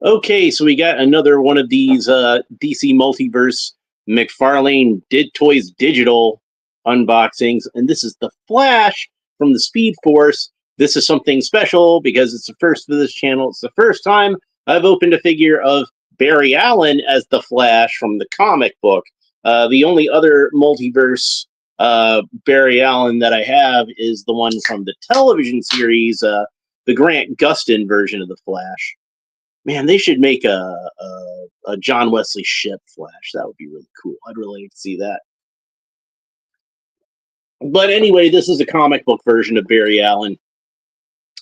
Okay, so we got another one of these DC Multiverse Mcfarlane Did Toys Digital unboxings, and this is the Flash from the Speed Force. This is something special because it's the first for this channel. It's the first time I've opened a figure of Barry Allen as the Flash from the comic book. The only other Multiverse Barry Allen that I have is the one from the television series, the Grant Gustin version of the Flash. Man, they should make a John Wesley Shipp Flash. That would be really cool. I'd really like to see that. But anyway, this is a comic book version of Barry Allen.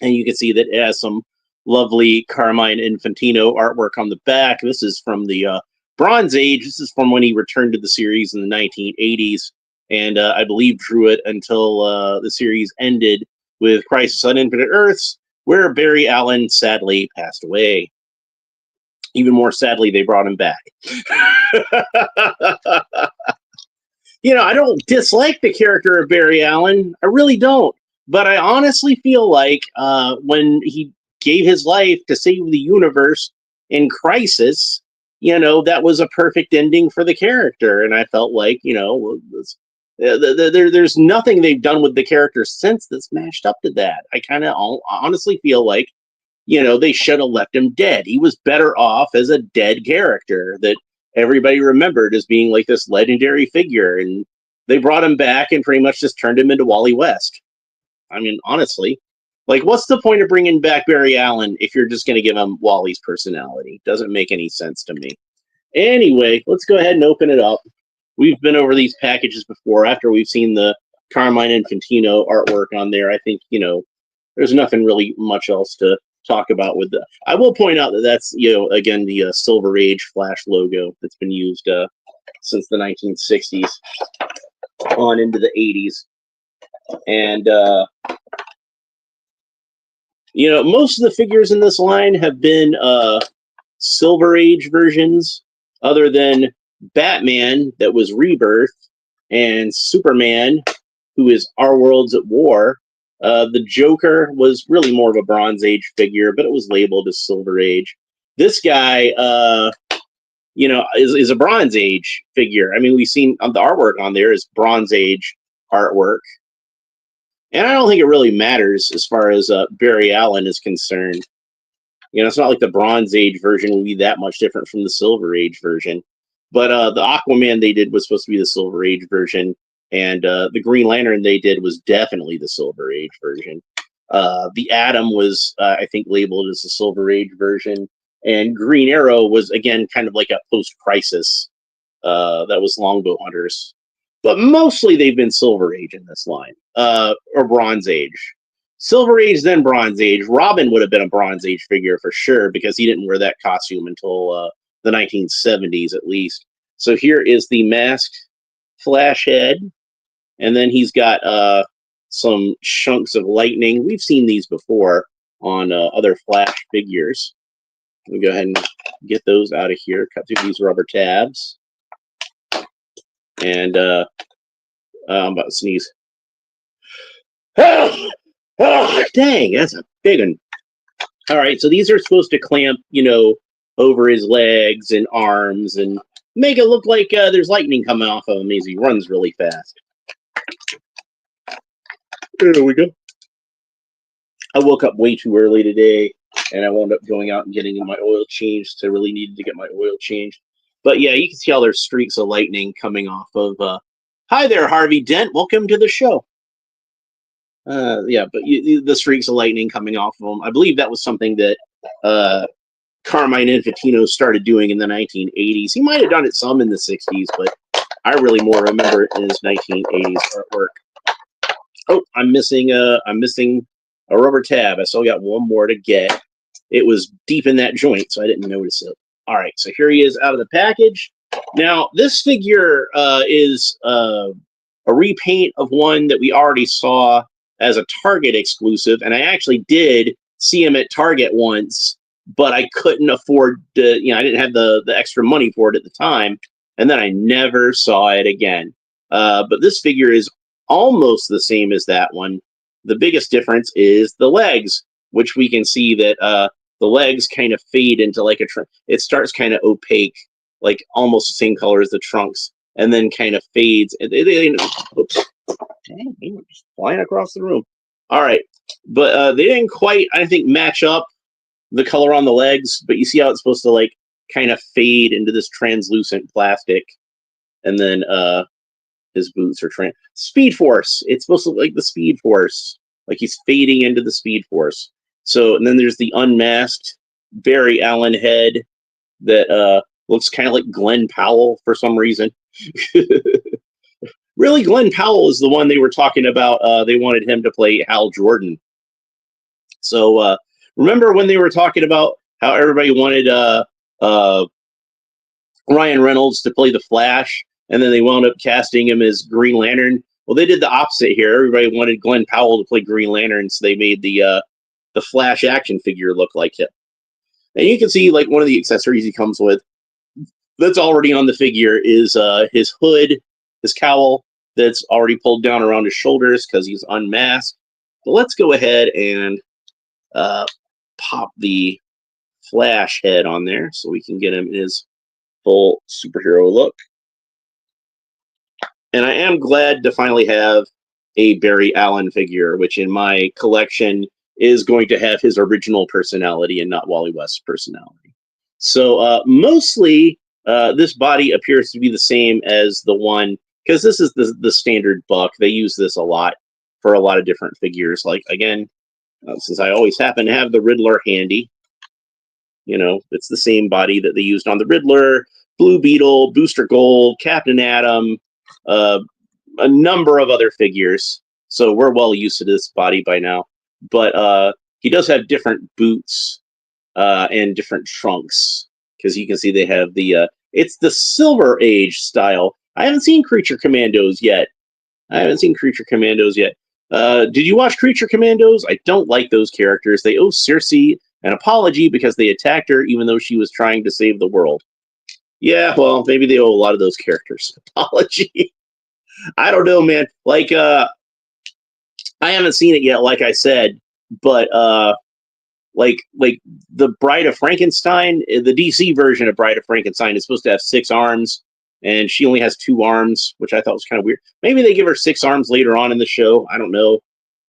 And you can see that it has some lovely Carmine Infantino artwork on the back. This is from the Bronze Age. This is from when he returned to the series in the 1980s. And I believe drew it until the series ended with Crisis on Infinite Earths, where Barry Allen sadly passed away. Even more sadly, they brought him back. I don't dislike the character of Barry Allen. I really don't. But I honestly feel like when he gave his life to save the universe in Crisis, that was a perfect ending for the character. And I felt like, there's nothing they've done with the character since that's matched up to that. I kind of honestly feel like, they should have left him dead. He was better off as a dead character that everybody remembered as being like this legendary figure. And they brought him back and pretty much just turned him into Wally West. I mean, honestly, like, what's the point of bringing back Barry Allen if you're just going to give him Wally's personality? Doesn't make any sense to me. Anyway, let's go ahead and open it up. We've been over these packages before. After we've seen the Carmine Infantino artwork on there, I think, there's nothing really much else to talk about with the. I will point out that that's, again, the Silver Age Flash logo that's been used since the 1960s on into the 80s. And, most of the figures in this line have been Silver Age versions, other than Batman, that was Rebirth, and Superman, who is Our Worlds at War. The Joker was really more of a Bronze Age figure, but it was labeled as Silver Age. This guy, is a Bronze Age figure. I mean, we've seen the artwork on there is Bronze Age artwork. And I don't think it really matters as far as Barry Allen is concerned. It's not like the Bronze Age version will be that much different from the Silver Age version. But the Aquaman they did was supposed to be the Silver Age version. And the Green Lantern they did was definitely the Silver Age version. The Atom was, I think, labeled as the Silver Age version. And Green Arrow was, again, kind of like a post-crisis. That was Longbow Hunters. But mostly they've been Silver Age in this line, or Bronze Age. Silver Age, then Bronze Age. Robin would have been a Bronze Age figure for sure because he didn't wear that costume until the 1970s at least. So here is the masked Flash head. And then he's got some chunks of lightning. We've seen these before on other Flash figures. Let me go ahead and get those out of here. Cut through these rubber tabs. And I'm about to sneeze. Oh, dang, that's a big one. All right, so these are supposed to clamp, over his legs and arms and make it look like there's lightning coming off of him as he runs really fast. There we go. I woke up way too early today, and I wound up going out and getting my oil changed. So I really needed to get my oil changed. But yeah, you can see how there's streaks of lightning coming off of. Hi there, Harvey Dent. Welcome to the show. Yeah, but the streaks of lightning coming off of them. I believe that was something that Carmine Infantino started doing in the 1980s. He might have done it some in the 60s, but I really more remember it in his 1980s artwork. Oh, I'm missing a rubber tab. I still got one more to get. It was deep in that joint, so I didn't notice it. All right, so here he is out of the package. Now, this figure is a repaint of one that we already saw as a Target exclusive, and I actually did see him at Target once, but I couldn't afford to, I didn't have the extra money for it at the time, and then I never saw it again. But this figure is almost the same as that one. The biggest difference is the legs, which we can see that the legs kind of fade into like it starts kind of opaque, like almost the same color as the trunks, and then kind of fades. Oops, dang, they were just flying across the room. All right, but they didn't quite, I think, match up the color on the legs. But you see how it's supposed to like kind of fade into this translucent plastic, and then his boots are Speed Force. It's supposed to look like the Speed Force, like he's fading into the Speed Force. So, and then there's the unmasked Barry Allen head that looks kind of like Glenn Powell for some reason. Really, Glenn Powell is the one they were talking about. They wanted him to play Hal Jordan. So remember when they were talking about how everybody wanted Ryan Reynolds to play the Flash, and then they wound up casting him as Green Lantern? Well, they did the opposite here. Everybody wanted Glenn Powell to play Green Lantern, so they made the Flash action figure look like him. And you can see like one of the accessories he comes with that's already on the figure is his hood, his cowl that's already pulled down around his shoulders because he's unmasked. But let's go ahead and pop the Flash head on there so we can get him in his full superhero look. And I am glad to finally have a Barry Allen figure, which in my collection is going to have his original personality and not Wally West's personality. So mostly this body appears to be the same as the one, because this is the standard buck. They use this a lot for a lot of different figures. Like, again, since I always happen to have the Riddler handy, you know, it's the same body that they used on the Riddler, Blue Beetle, Booster Gold, Captain Atom, a number of other figures. So we're well used to this body by now. But he does have different boots and different trunks, because you can see they have the it's the Silver Age style. I haven't seen Creature Commandos yet. Did you watch Creature Commandos? I don't like those characters. They owe Circe an apology because they attacked her even though she was trying to save the world. Yeah, well, maybe they owe a lot of those characters an apology. I don't know, man. Like, I haven't seen it yet, like I said, but like the Bride of Frankenstein, the DC version of Bride of Frankenstein is supposed to have 6 arms, and she only has 2 arms, which I thought was kind of weird. Maybe they give her 6 arms later on in the show. I don't know.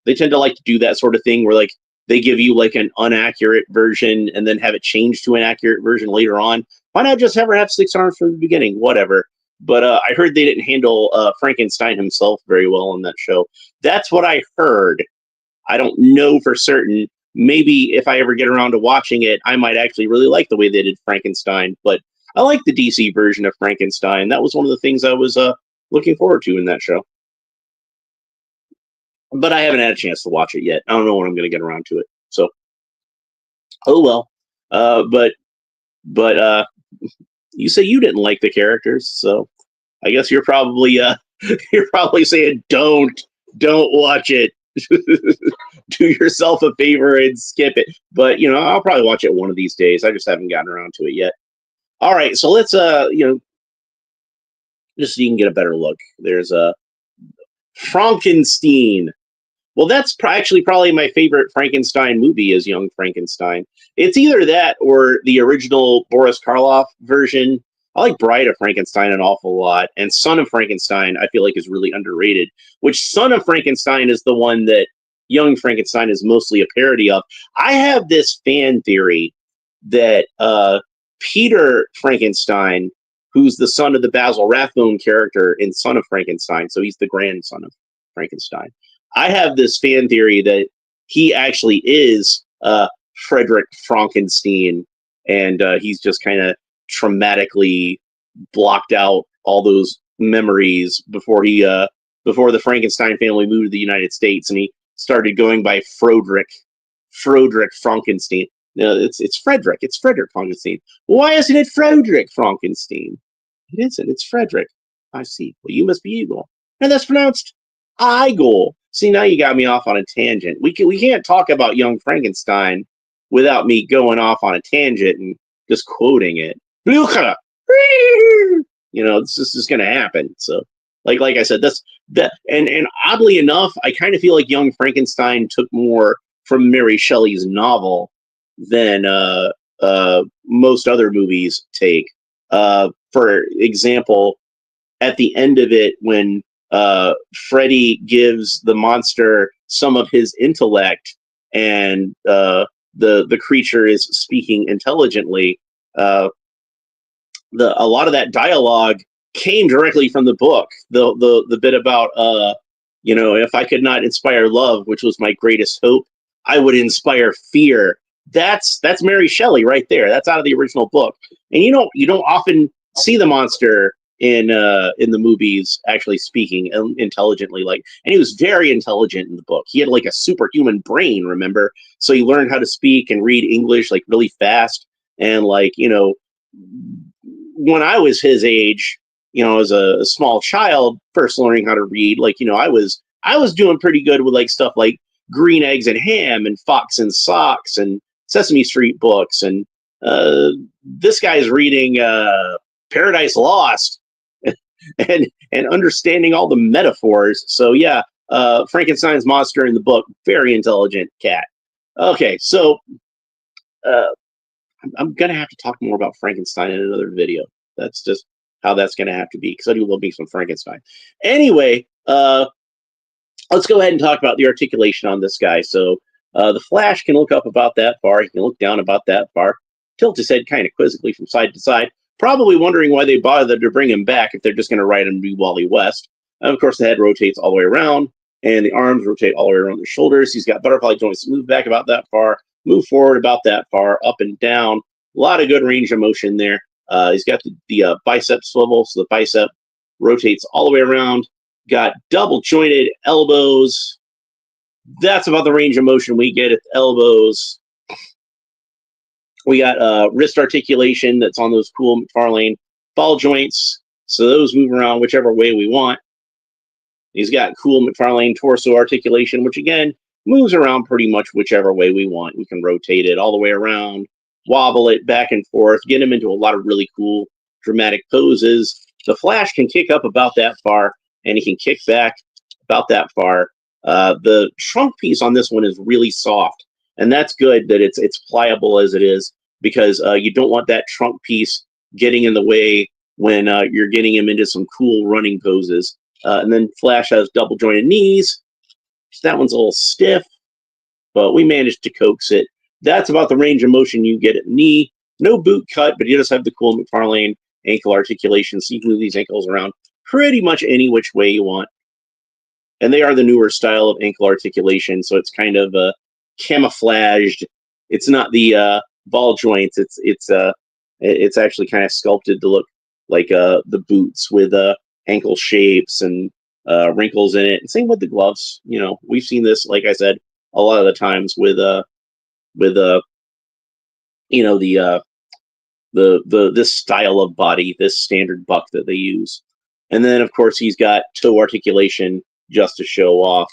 They tend to like to do that sort of thing where like they give you like an inaccurate version and then have it changed to an accurate version later on. Why not just have her have 6 arms from the beginning? Whatever. But I heard they didn't handle Frankenstein himself very well in that show. That's what I heard. I don't know for certain. Maybe if I ever get around to watching it, I might actually really like the way they did Frankenstein. But I like the DC version of Frankenstein. That was one of the things I was looking forward to in that show. But I haven't had a chance to watch it yet. I don't know when I'm going to get around to it. So, oh well. But you say you didn't like the characters, so I guess you're probably you're probably saying don't watch it. Do yourself a favor and skip it. But you know, I'll probably watch it one of these days. I just haven't gotten around to it yet. All right, so let's you know, just so you can get a better look. There's a Frankenstein. Well, that's actually probably my favorite Frankenstein movie is Young Frankenstein. It's either that or the original Boris Karloff version. I like Bride of Frankenstein an awful lot, and Son of Frankenstein I feel like is really underrated, which Son of Frankenstein is the one that Young Frankenstein is mostly a parody of. I have this fan theory that Peter Frankenstein, who's the son of the Basil Rathbone character in Son of Frankenstein, so he's the grandson of Frankenstein. I have this fan theory that he actually is Frederick Frankenstein, and he's just kind of traumatically blocked out all those memories before the Frankenstein family moved to the United States, and he started going by Frederick Frankenstein. No, it's Frederick. It's Frederick Frankenstein. Why isn't it Frederick Frankenstein? It isn't. It's Frederick. I see. Well, you must be Eagle, and that's pronounced Igel. See, now you got me off on a tangent. We can't talk about Young Frankenstein without me going off on a tangent and just quoting it. You know, this is going to happen. So, like I said, and oddly enough, I kind of feel like Young Frankenstein took more from Mary Shelley's novel than most other movies take. For example, at the end of it, when Freddy gives the monster some of his intellect, and the creature is speaking intelligently, uh, a lot of that dialogue came directly from the book. The bit about if I could not inspire love, which was my greatest hope, I would inspire fear. That's Mary Shelley right there. That's out of the original book. And you don't often see the monster in the movies actually speaking intelligently, and he was very intelligent in the book. He had like a superhuman brain, remember? So he learned how to speak and read English like really fast. And when I was his age, as a small child, first learning how to read, I was doing pretty good with like stuff like Green Eggs and Ham and Fox and Socks and Sesame Street books, and this guy's reading Paradise Lost and understanding all the metaphors. So yeah, Frankenstein's monster in the book, very intelligent cat. Okay, so I'm gonna have to talk more about Frankenstein in another video. That's just how that's gonna have to be, because I do love me some Frankenstein. Anyway, let's go ahead and talk about the articulation on this guy. So the Flash can look up about that far. He can look down about that far. Tilt his head kind of quizzically from side to side, probably wondering why they bothered to bring him back if they're just going to write him to be Wally West. And of course, the head rotates all the way around, and the arms rotate all the way around the shoulders. He's got butterfly joints to move back about that far, move forward about that far, up and down. A lot of good range of motion there. He's got the bicep swivel, so the bicep rotates all the way around. Got double jointed elbows. That's about the range of motion we get at the elbows. We got wrist articulation that's on those cool Mcfarlane ball joints, so those move around whichever way we want. He's got cool Mcfarlane torso articulation, which again moves around pretty much whichever way we want. We can rotate it all the way around, wobble it back and forth, get him into a lot of really cool dramatic poses. The Flash can kick up about that far, and he can kick back about that far. The trunk piece on this one is really soft, and that's good that it's pliable as it is, because you don't want that trunk piece getting in the way when you're getting him into some cool running poses. And then Flash has double jointed knees. So that one's a little stiff, but we managed to coax it. That's about the range of motion you get at the knee. No boot cut, but you just have the cool Mcfarlane ankle articulation, so you can move these ankles around pretty much any which way you want. And they are the newer style of ankle articulation, so it's kind of camouflaged. It's not the ball joints. It's actually kind of sculpted to look like the boots with ankle shapes and wrinkles in it. And same with the gloves. We've seen this, like I said, a lot of the times with this style of body, this standard buck that they use. And then of course he's got toe articulation just to show off.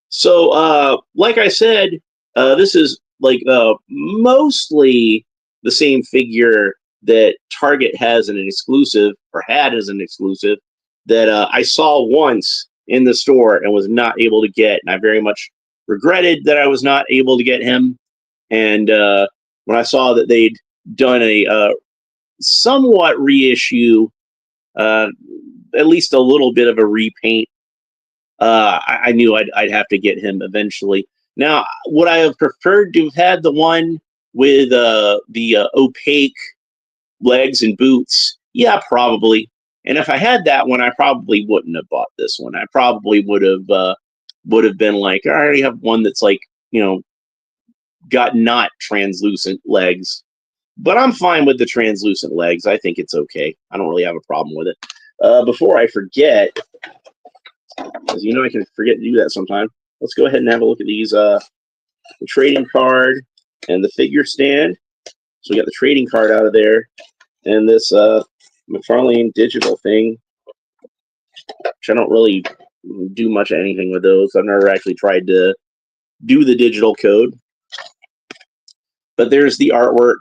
So like I said, this is like mostly the same figure that Target has an exclusive, or had as an exclusive, that I saw once in the store and was not able to get. And I very much regretted that I was not able to get him. And when I saw that they'd done a somewhat reissue, at least a little bit of a repaint, I knew I'd have to get him eventually. Now, would I have preferred to have had the one with the opaque legs and boots? Yeah, probably. And if I had that one, I probably wouldn't have bought this one. I probably would have been like, I already have one that's like, got not translucent legs. But I'm fine with the translucent legs. I think it's okay. I don't really have a problem with it. Before I forget, because I can forget to do that sometime, let's go ahead and have a look at these, the trading card and the figure stand. So we got the trading card out of there, and this Mcfarlane digital thing, which I don't really do much of anything with those. I've never actually tried to do the digital code. But there's the artwork,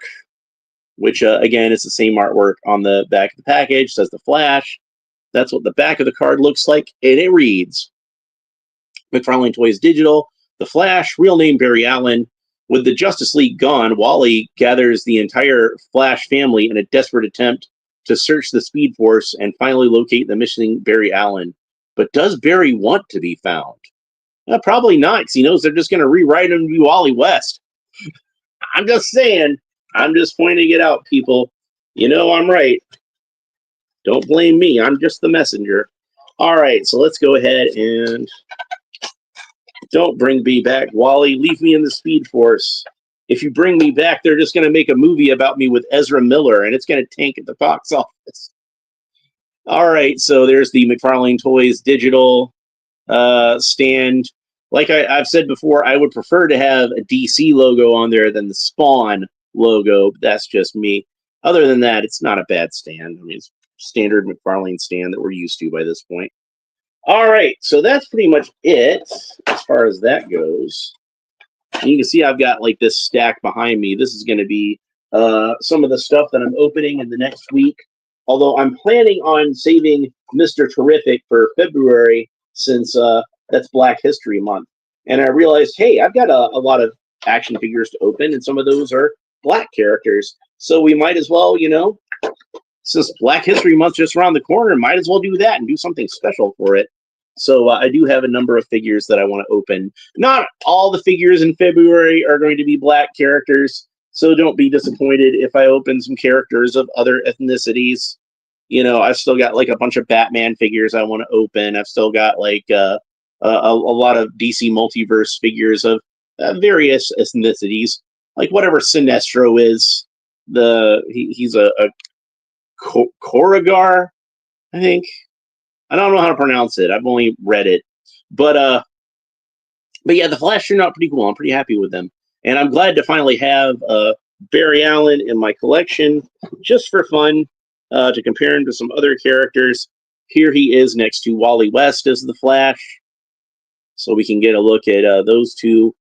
which again is the same artwork on the back of the package. Says the Flash. That's what the back of the card looks like, and it reads: Mcfarlane Toys Digital, The Flash, real name Barry Allen, With the Justice League gone, Wally gathers the entire Flash family in a desperate attempt to search the Speed Force and finally locate the missing Barry Allen. But does Barry want to be found? Probably not, because he knows they're just going to rewrite him to be Wally West. I'm just saying. I'm just pointing it out, people. You know I'm right. Don't blame me. I'm just the messenger. All right, so let's go ahead and don't bring me back, Wally. Leave me in the Speed Force. If you bring me back, they're just going to make a movie about me with Ezra Miller, and it's going to tank at the box office. All right, so there's the Mcfarlane Toys digital stand. Like I've said before, I would prefer to have a DC logo on there than the Spawn logo. But that's just me. Other than that, it's not a bad stand. I mean, it's standard Mcfarlane stand that we're used to by this point. All right, so that's pretty much it as far as that goes. And you can see I've got like this stack behind me. This is going to be some of the stuff that I'm opening in the next week. Although I'm planning on saving Mr. Terrific for February, since that's Black History Month. And I realized, hey, I've got a lot of action figures to open, and some of those are black characters. So we might as well, you know, since Black History Month's just around the corner, might as well do that and do something special for it. So I do have a number of figures that I want to open. Not all the figures in February are going to be black characters, so don't be disappointed if I open some characters of other ethnicities. You know, I've still got like a bunch of Batman figures I want to open. I've still got like a lot of DC Multiverse figures of various ethnicities, like whatever Sinestro is. He's a Koragar, I think. I don't know how to pronounce it. I've only read it, but yeah, the Flash turned out pretty cool. I'm pretty happy with them, and I'm glad to finally have Barry Allen in my collection, just for fun, to compare him to some other characters. Here he is next to Wally West as the Flash, so we can get a look at those two,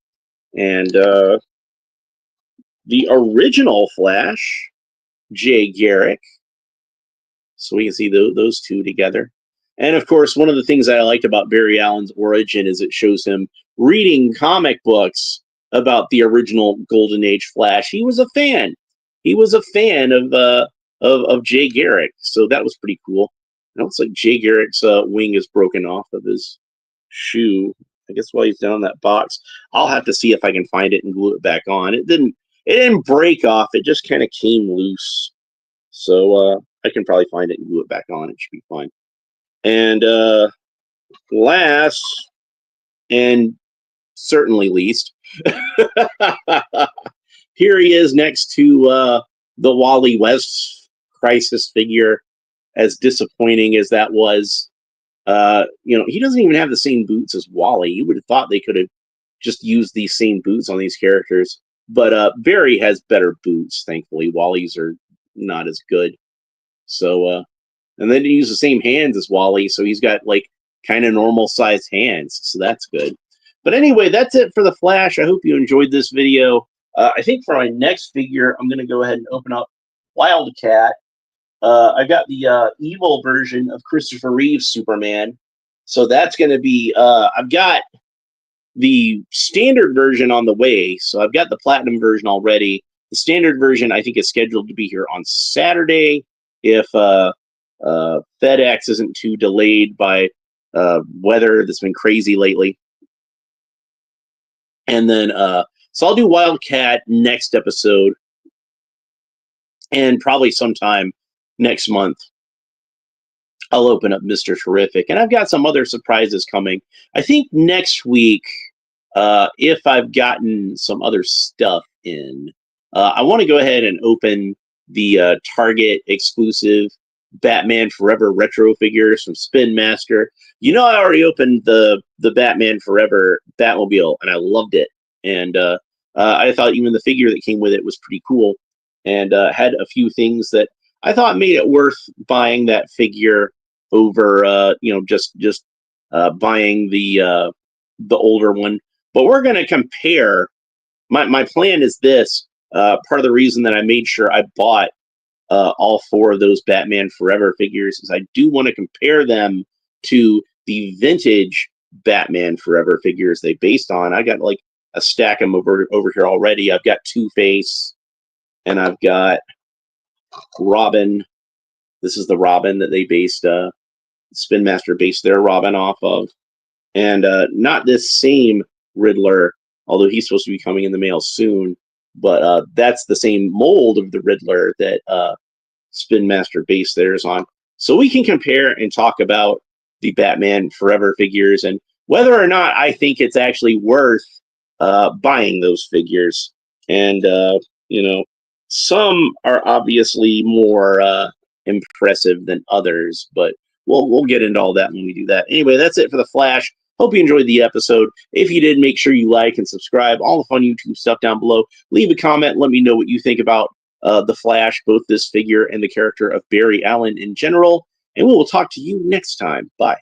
and the original Flash, Jay Garrick. So we can see those two together. And of course, one of the things that I liked about Barry Allen's origin is it shows him reading comic books about the original Golden Age Flash. He was a fan. He was a fan of Jay Garrick, so that was pretty cool. It looks like Jay Garrick's wing is broken off of his shoe. I guess while he's down in that box, I'll have to see if I can find it and glue it back on. It didn't break off. It just kind of came loose. So I can probably find it and glue it back on. It should be fine. And last, and certainly least, here he is next to the Wally West Crisis figure. As disappointing as that was, you know, he doesn't even have the same boots as Wally. You would have thought they could have just used these same boots on these characters. But Barry has better boots, thankfully. Wally's are not as good. So, and then he used the same hands as Wally, so he's got like kind of normal sized hands, so that's good. But anyway, that's it for the Flash. I hope you enjoyed this video. I think for my next figure, I'm going to go ahead and open up Wildcat. I got the evil version of Christopher Reeve's Superman, so that's going to be. I've got the standard version on the way, so I've got the platinum version already. The standard version, I think, is scheduled to be here on Saturday if FedEx isn't too delayed by weather that's been crazy lately. And then, so I'll do Wildcat next episode, and probably sometime next month, I'll open up Mr. Terrific. And I've got some other surprises coming. I think next week, if I've gotten some other stuff in, I want to go ahead and open the Target exclusive Batman Forever retro figures from Spin Master. You know, I already opened the Batman Forever Batmobile, and I loved it. And I thought even the figure that came with it was pretty cool, and had a few things that I thought made it worth buying that figure over, you know, just buying the older one. But we're going to compare. My plan is this. Part of the reason that I made sure I bought all four of those Batman Forever figures is I do want to compare them to the vintage Batman Forever figures they based on. I got like stack them over here already. I've got Two-Face, and I've got Robin. This is the Robin that they based Spin Master based their Robin off of, and not this same Riddler, although he's supposed to be coming in the mail soon. But that's the same mold of the Riddler that Spin Master based theirs on. So we can compare and talk about the Batman Forever figures and whether or not I think it's actually worth buying those figures. And some are obviously more impressive than others, but we'll get into all that when we do that. Anyway, that's it for the Flash. Hope you enjoyed the episode. If you did, make sure you like and subscribe. All the fun YouTube stuff down below. Leave a comment. Let me know what you think about the Flash, both this figure and the character of Barry Allen in general. And we will talk to you next time. Bye.